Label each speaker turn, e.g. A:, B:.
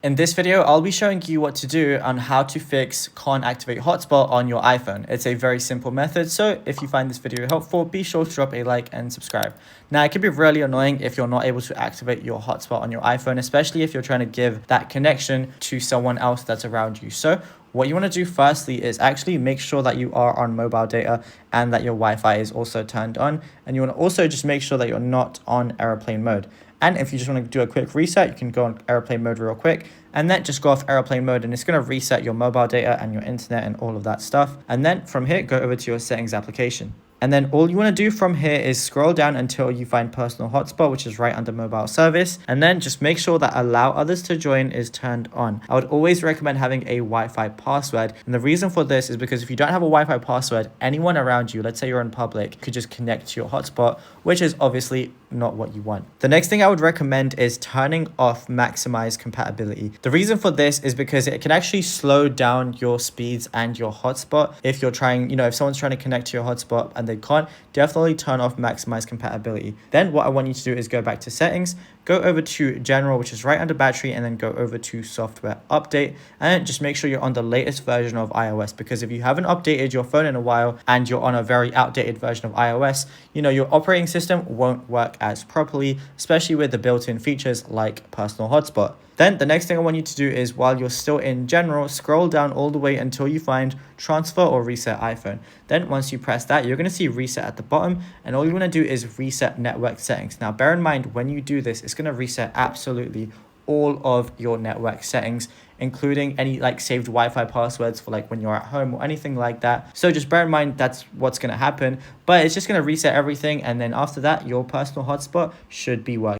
A: In this video, I'll be showing you what to do on how to fix Can't Activate Hotspot on your iPhone. It's a very simple method, so if you find this video helpful, be sure to drop a like and subscribe. Now, it can be really annoying if you're not able to activate your hotspot on your iPhone, especially if you're trying to give that connection to someone else that's around you. So what you want to do firstly is actually make sure that you are on mobile data and that your Wi-Fi is also turned on. And you want to also just make sure that you're not on airplane mode. And if you just want to do a quick reset, you can go on airplane mode real quick and then just go off airplane mode, and it's going to reset your mobile data and your internet and all of that stuff. And then from here, go over to your settings application. And then all you want to do from here is scroll down until you find personal hotspot, which is right under mobile service. And then just make sure that allow others to join is turned on. I would always recommend having a Wi-Fi password. And the reason for this is because if you don't have a Wi-Fi password, anyone around you, let's say you're in public, could just connect to your hotspot, which is obviously not what you want. The next thing I would recommend is turning off maximize compatibility. The reason for this is because it can actually slow down your speeds and your hotspot. If you're trying, if someone's trying to connect to your hotspot and they can't, definitely turn off maximize compatibility. Then what I want you to do is go back to settings, go over to general, which is right under battery, and then go over to software update, and just make sure you're on the latest version of iOS, because if you haven't updated your phone in a while and you're on a very outdated version of iOS, your operating system won't work as properly, especially with the built-in features like personal hotspot. Then the next thing I want you to do is, while you're still in general, scroll down all the way until you find transfer or reset iPhone. Then once you press that, you're going to see reset at the bottom, and all you want to do is reset network settings. Now bear in mind, when you do this, it's going to reset absolutely all of your network settings, including any saved Wi-Fi passwords for when you're at home or anything like that. So just bear in mind that's what's going to happen, but it's just going to reset everything, and then after that your personal hotspot should be working.